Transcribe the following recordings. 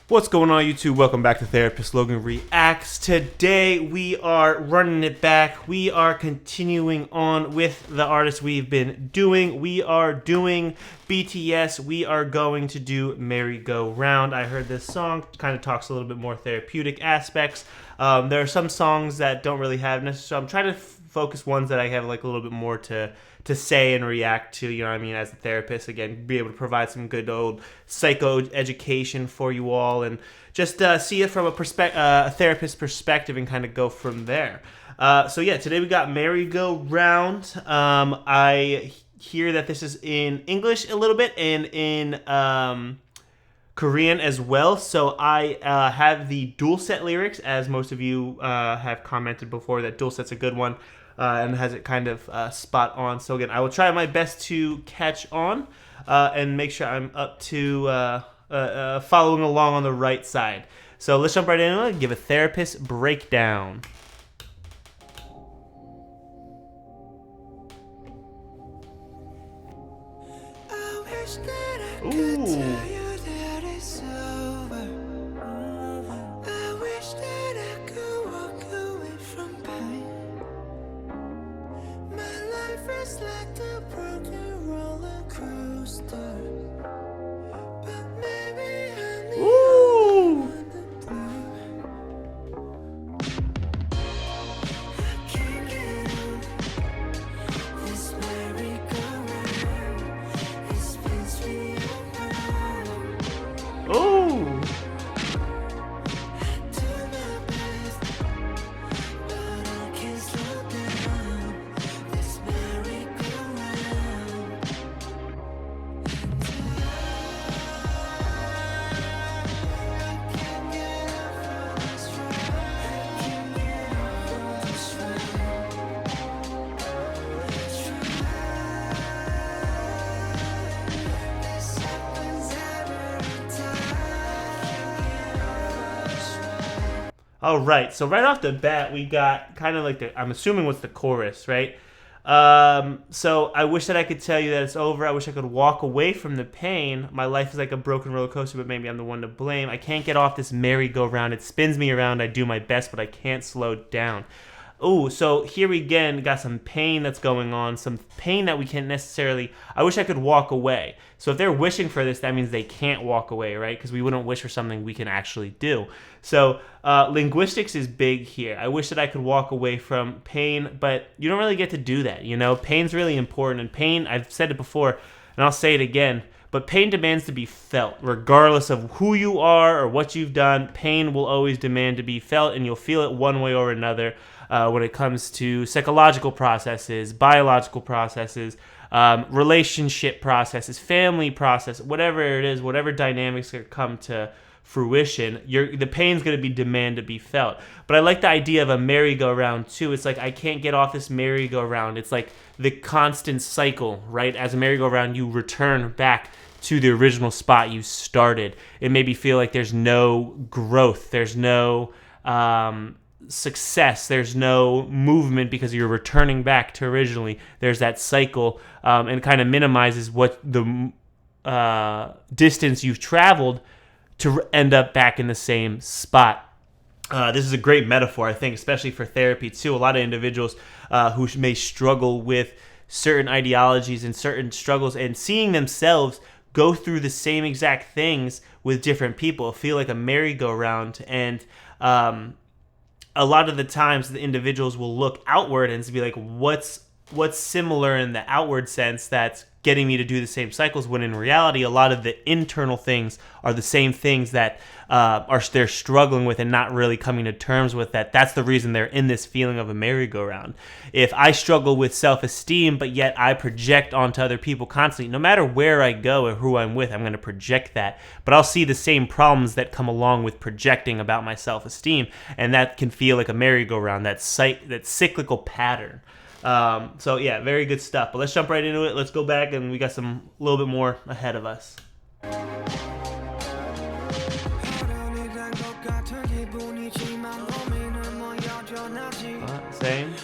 What's going on, YouTube? Welcome back to Therapist Logan Reacts. Today we are running it back. We are continuing on with the artists we've been doing. We are doing BTS. We are going to do Merry Go Round. I heard this song, kind of talks a little bit more therapeutic aspects. There are some songs that don't really have necessarily. I'm trying to focus ones that I have like a little bit more to say and react to, you know what I mean, as a therapist. Again, be able to provide some good old psycho education for you all and just see it from a therapist perspective and kind of go from there. So yeah, today we got Merry Go Round. I hear that this is in English a little bit and in Korean as well. So I have the dual set lyrics, as most of you have commented before that dual set's a good one. And has it kind of spot on. So again, I will try my best to catch on and make sure I'm up to following along on the right side. So let's jump right into it and give a therapist breakdown. Ooh. Like a broken roller coaster, but maybe I'm the only one to blue. I can't get on this merry-go-round. It spins me around. Ooh. I do my best, but I can't slow down. This All right, so right off the bat, we got kind of like I'm assuming what's the chorus, right? So I wish that I could tell you that it's over. I wish I could walk away from the pain. My life is like a broken roller coaster, but maybe I'm the one to blame. I can't get off this merry-go-round. It spins me around. I do my best, but I can't slow down. Oh, so here we again got some pain that's going on, some pain that we can't necessarily. I wish I could walk away. So if they're wishing for this, that means they can't walk away, right? Because we wouldn't wish for something we can actually do. So linguistics is big here. I wish that I could walk away from pain, but you don't really get to do that. You know, pain's really important, and pain, I've said it before, and I'll say it again, but pain demands to be felt. Regardless of who you are or what you've done, pain will always demand to be felt, and you'll feel it one way or another. When it comes to psychological processes, biological processes, relationship processes, family process, whatever it is, whatever dynamics that come to fruition, the pain's going to be demand to be felt. But I like the idea of a merry-go-round too. It's like I can't get off this merry-go-round. It's like the constant cycle, right? As a merry-go-round, you return back to the original spot you started. It made me feel like there's no growth. There's no success, there's no movement because you're returning back to originally. There's that cycle, and kind of minimizes what the distance you've traveled to end up back in the same spot. This is a great metaphor, I think, especially for therapy too. A lot of individuals who may struggle with certain ideologies and certain struggles, and seeing themselves go through the same exact things with different people feel like a merry-go-round. And a lot of the times the individuals will look outward and be like, what's similar in the outward sense that's getting me to do the same cycles, when in reality a lot of the internal things are the same things that they're struggling with and not really coming to terms with. That's the reason they're in this feeling of a merry-go-round. If I struggle with self-esteem, but yet I project onto other people constantly, no matter where I go or who I'm with, I'm going to project that. But I'll see the same problems that come along with projecting about my self-esteem, and that can feel like a merry-go-round, that cyclical pattern. So yeah, very good stuff. But let's jump right into it. Let's go back, and we got a little bit more ahead of us. Same.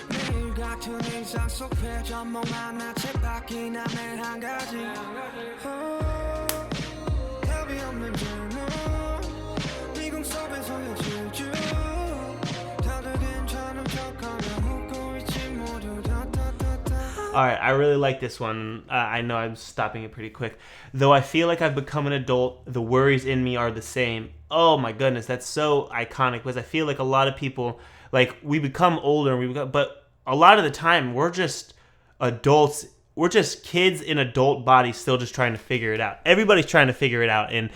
All right, I really like this one. I know I'm stopping it pretty quick. Though I feel like I've become an adult, the worries in me are the same. Oh my goodness, that's so iconic because I feel like a lot of people, like we become older, and but a lot of the time we're just adults. We're just kids in adult bodies, still just trying to figure it out. Everybody's trying to figure it out, and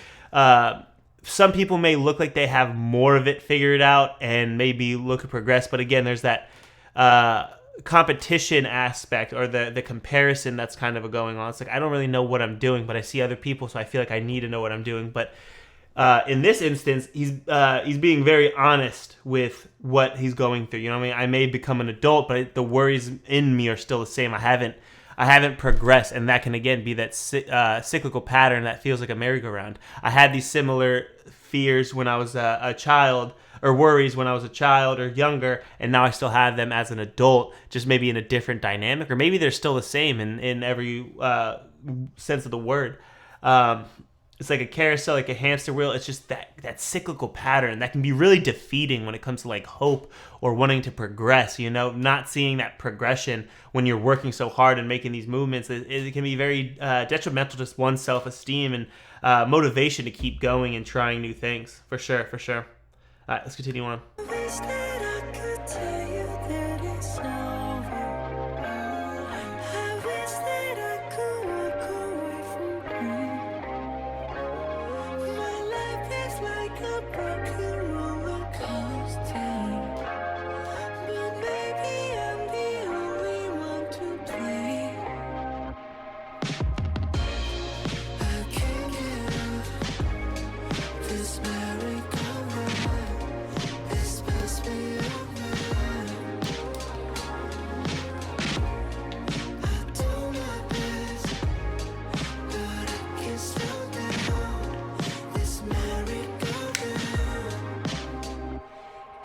some people may look like they have more of it figured out and maybe look to progress. But again, there's that competition aspect or the comparison that's kind of going on. It's like I don't really know what I'm doing, but I see other people, so I feel like I need to know what I'm doing. But in this instance, he's being very honest with what he's going through. You know what I mean? I may become an adult, but the worries in me are still the same. I haven't progressed, and that can again be that cyclical pattern that feels like a merry-go-round. I had these similar fears when I was a child, or worries when I was a child or younger, and now I still have them as an adult, just maybe in a different dynamic, or maybe they're still the same in every sense of the word. It's like a carousel, like a hamster wheel. It's just that cyclical pattern that can be really defeating when it comes to like hope or wanting to progress, you know, not seeing that progression when you're working so hard and making these movements. It can be very detrimental to one's self-esteem and motivation to keep going and trying new things. For sure. All right, let's continue on. Wish that I could tell you that it's over. I wish that I could walk away from you. My life is like a broken roller coaster, but maybe I'm the only one to blame. I can't get off this merry-go-round. This must be over. I do my best, but I can't slow down this merry-go-round.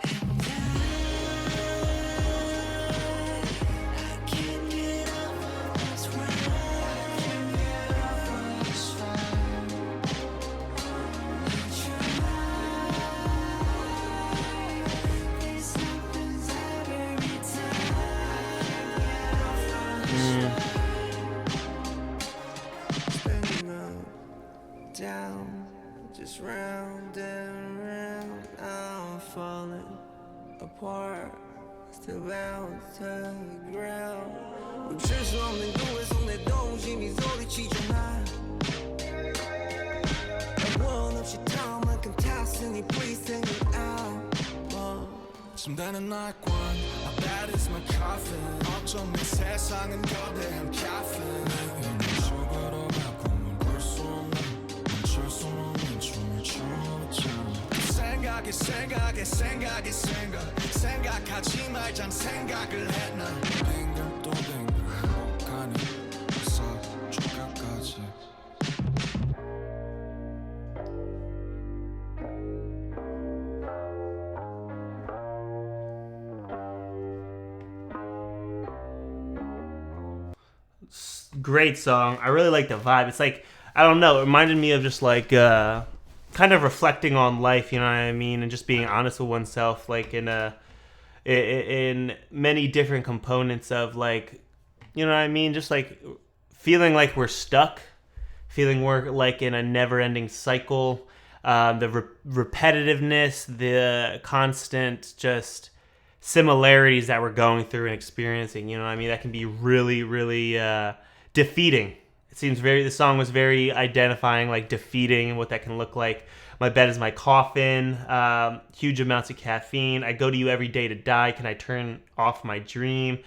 And I can't get off of this ride. I can't get off of this ride. This happens every time. Spinning up, down, just round and round. I'm falling apart, still bound to the ground. 우측 없는 곳에서 내 동심이 소리치잖아. 원 없이 타만큼 탔으니 please take me out. 침대는 날관 My bed is my coffin 어쩜 내 세상은 거대한 caffeine 내 인연 속으로 꿈을 볼 수 없는 멈출 수 없는 춤을 춰 생각하지 말잔 생각을 했나 빙글 또 빙글 행복하니 어서 죽을까지 Great song. I really like the vibe. It's like, I don't know, it reminded me of just like kind of reflecting on life, you know what I mean, and just being honest with oneself, like in many different components of like, you know what I mean, just like feeling like we're stuck, feeling we're like in a never-ending cycle, the repetitiveness, the constant just similarities that we're going through and experiencing, you know what I mean, that can be really, really defeating. It seems the song was very identifying, like defeating and what that can look like. My bed is my coffin, huge amounts of caffeine. I go to you every day to die. Can I turn off my dream?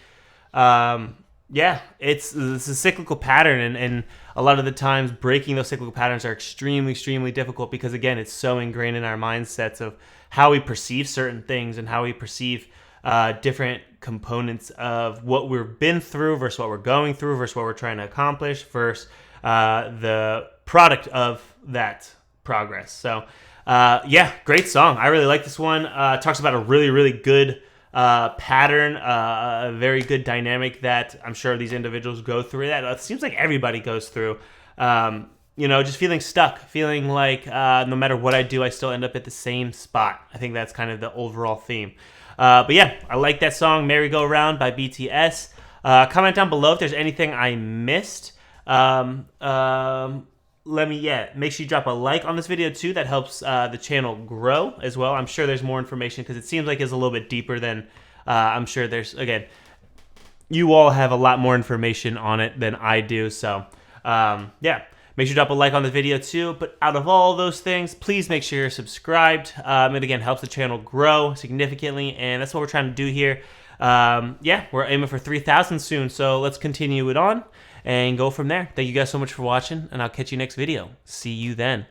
Yeah, it's a cyclical pattern, and a lot of the times breaking those cyclical patterns are extremely, extremely difficult because, again, it's so ingrained in our mindsets of how we perceive certain things and how we perceive different components of what we've been through versus what we're going through versus what we're trying to accomplish versus the product of that progress. So, yeah, great song. I really like this one. Talks about a really, really good pattern, a very good dynamic that I'm sure these individuals go through. That it seems like everybody goes through. You know, just feeling stuck, feeling like no matter what I do, I still end up at the same spot. I think that's kind of the overall theme. But yeah, I like that song, Merry Go Round by BTS. Comment down below if there's anything I missed. Make sure you drop a like on this video too. That helps the channel grow as well. I'm sure there's more information because it seems like it's a little bit deeper than I'm sure there's, again, you all have a lot more information on it than I do. So yeah, make sure you drop a like on the video too. But out of all those things, please make sure you're subscribed. It again helps the channel grow significantly, and that's what we're trying to do here. Yeah, we're aiming for 3,000 soon, so let's continue it on and go from there. Thank you guys so much for watching, and I'll catch you next video. See you then.